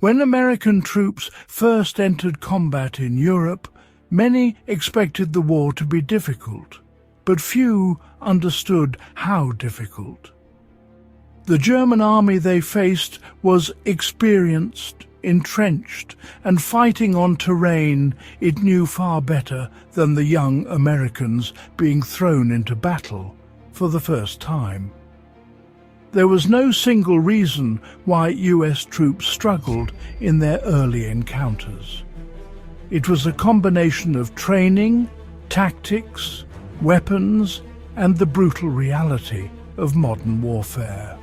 When American troops first entered combat in Europe, many expected the war to be difficult, but few understood how difficult. The German army they faced was experienced, entrenched, and fighting on terrain it knew far better than the young Americans being thrown into battle for the first time. There was no single reason why US troops struggled in their early encounters. It was a combination of training, tactics, weapons, and the brutal reality of modern warfare.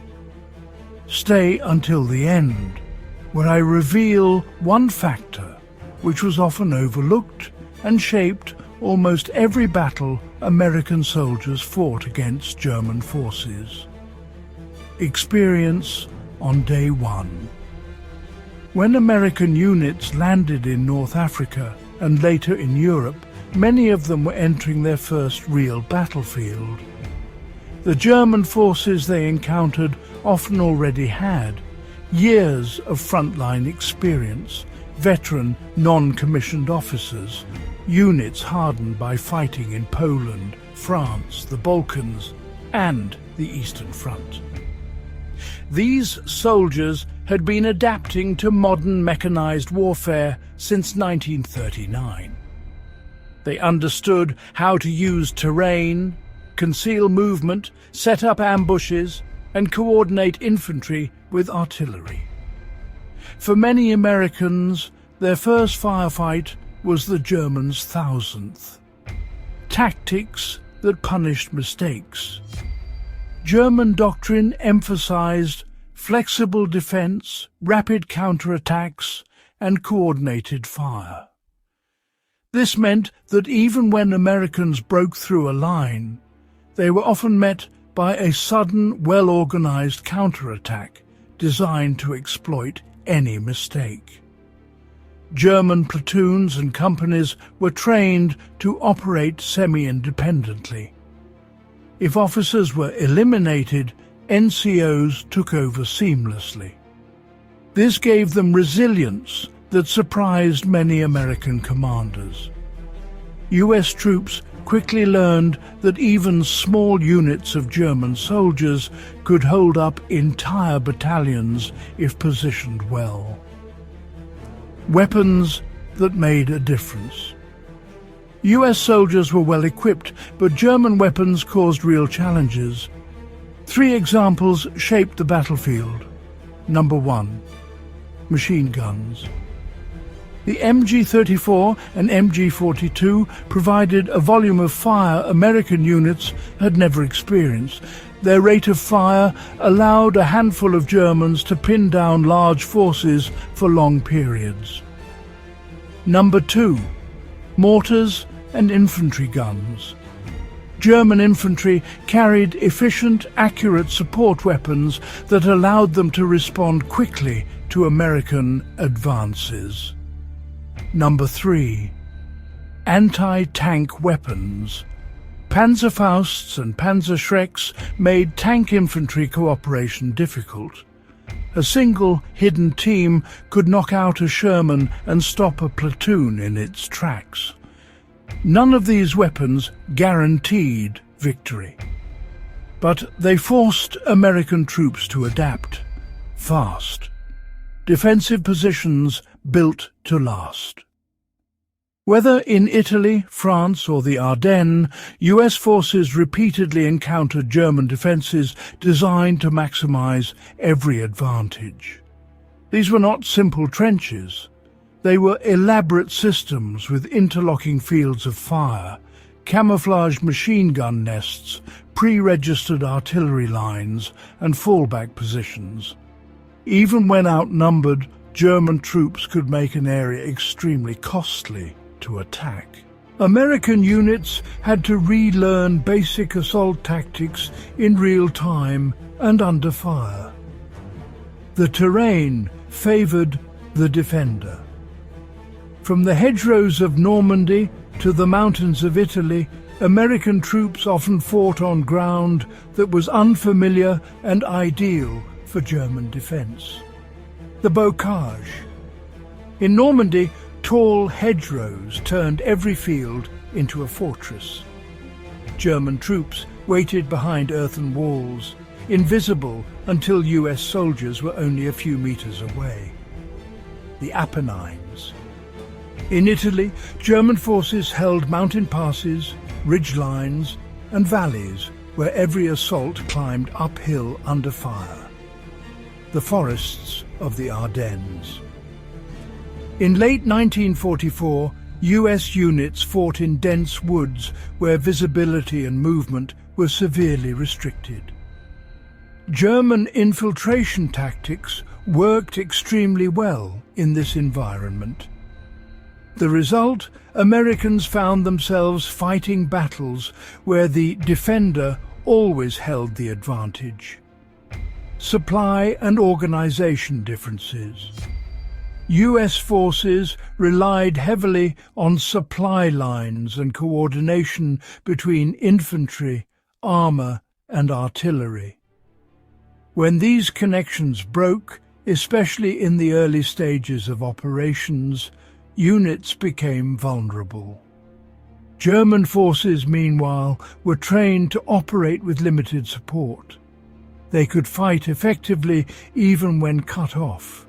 Stay until the end, where I reveal one factor which was often overlooked and shaped almost every battle American soldiers fought against German forces. Experience on day one. When American units landed in North Africa and later in Europe, many of them were entering their first real battlefield. The German forces they encountered often already had years of frontline experience, veteran non-commissioned officers, units hardened by fighting in Poland, France, the Balkans, and the Eastern Front. These soldiers had been adapting to modern mechanized warfare since 1939. They understood how to use terrain, conceal movement, set up ambushes, and coordinate infantry with artillery. For many Americans, their first firefight was the Germans' 1000th. Tactics that punished mistakes. German doctrine emphasized flexible defense, rapid counterattacks, and coordinated fire. This meant that even when Americans broke through a line, they were often met by a sudden, well-organized counterattack designed to exploit any mistake. German platoons and companies were trained to operate semi-independently. If officers were eliminated, NCOs took over seamlessly. This gave them resilience that surprised many American commanders. US troops quickly learned that even small units of German soldiers could hold up entire battalions if positioned well. Weapons that made a difference. US soldiers were well equipped, but German weapons caused real challenges. 3 examples shaped the battlefield. Number 1. Machine guns. The MG-34 and MG-42 provided a volume of fire American units had never experienced. Their rate of fire allowed a handful of Germans to pin down large forces for long periods. Number 2. Mortars and infantry guns. German infantry carried efficient, accurate support weapons that allowed them to respond quickly to American advances. Number 3. Anti-tank weapons. Panzerfausts and Panzerschrecks made tank infantry cooperation difficult. A single hidden team could knock out a Sherman and stop a platoon in its tracks. None of these weapons guaranteed victory, but they forced American troops to adapt fast. Defensive positions built to last. Whether in Italy, France, or the Ardennes, US forces repeatedly encountered German defences designed to maximize every advantage. These were not simple trenches. They were elaborate systems with interlocking fields of fire, camouflaged machine gun nests, pre-registered artillery lines, and fallback positions. Even when outnumbered, German troops could make an area extremely costly to attack. American units had to relearn basic assault tactics in real time and under fire. The terrain favored the defender. From the hedgerows of Normandy to the mountains of Italy, American troops often fought on ground that was unfamiliar and ideal for German defense. The bocage. In Normandy, tall hedgerows turned every field into a fortress. German troops waited behind earthen walls, invisible until US soldiers were only a few meters away. The Apennines. In Italy, German forces held mountain passes, ridge lines, and valleys where every assault climbed uphill under fire. The forests of the Ardennes. In late 1944, US units fought in dense woods where visibility and movement were severely restricted. German infiltration tactics worked extremely well in this environment. The result, Americans found themselves fighting battles where the defender always held the advantage. Supply and organization differences. US forces relied heavily on supply lines and coordination between infantry, armor, and artillery. When these connections broke, especially in the early stages of operations, units became vulnerable. German forces, meanwhile, were trained to operate with limited support. They could fight effectively even when cut off.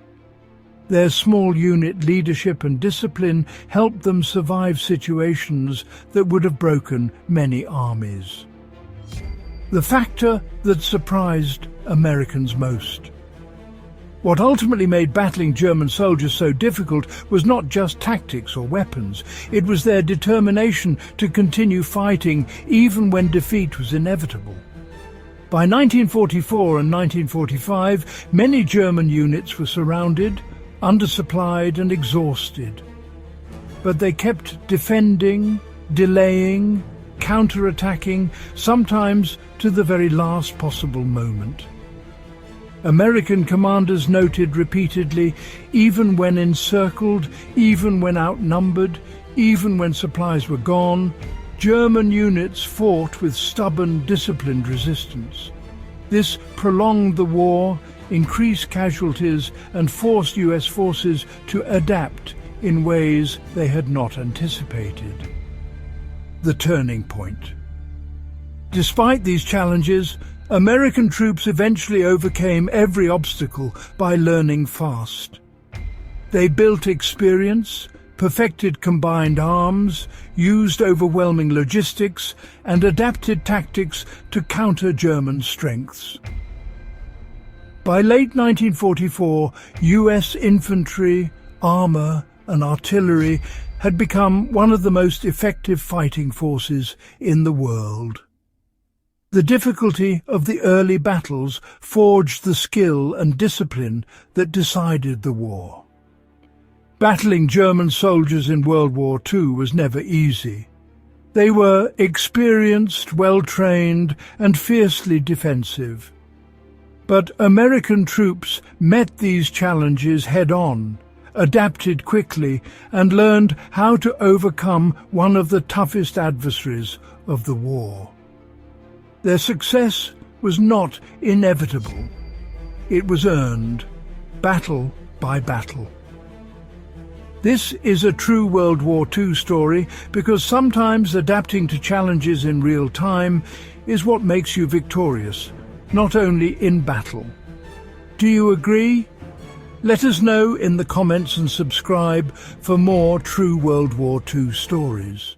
Their small unit leadership and discipline helped them survive situations that would have broken many armies. The factor that surprised Americans most. What ultimately made battling German soldiers so difficult was not just tactics or weapons. It was their determination to continue fighting even when defeat was inevitable. By 1944 and 1945, many German units were surrounded, undersupplied and exhausted. But they kept defending, delaying, counter-attacking, sometimes to the very last possible moment. American commanders noted repeatedly, even when encircled, even when outnumbered, even when supplies were gone, German units fought with stubborn, disciplined resistance. This prolonged the war, increased casualties, and forced US forces to adapt in ways they had not anticipated. The turning point. Despite these challenges, American troops eventually overcame every obstacle by learning fast. They built experience, perfected combined arms, used overwhelming logistics, and adapted tactics to counter German strengths. By late 1944, US infantry, armor, and artillery had become one of the most effective fighting forces in the world. The difficulty of the early battles forged the skill and discipline that decided the war. Battling German soldiers in World War II was never easy. They were experienced, well-trained, and fiercely defensive. But American troops met these challenges head-on, adapted quickly, and learned how to overcome one of the toughest adversaries of the war. Their success was not inevitable. It was earned, battle by battle. This is a true World War II story because sometimes adapting to challenges in real time is what makes you victorious, not only in battle. Do you agree? Let us know in the comments and subscribe for more true World War II stories.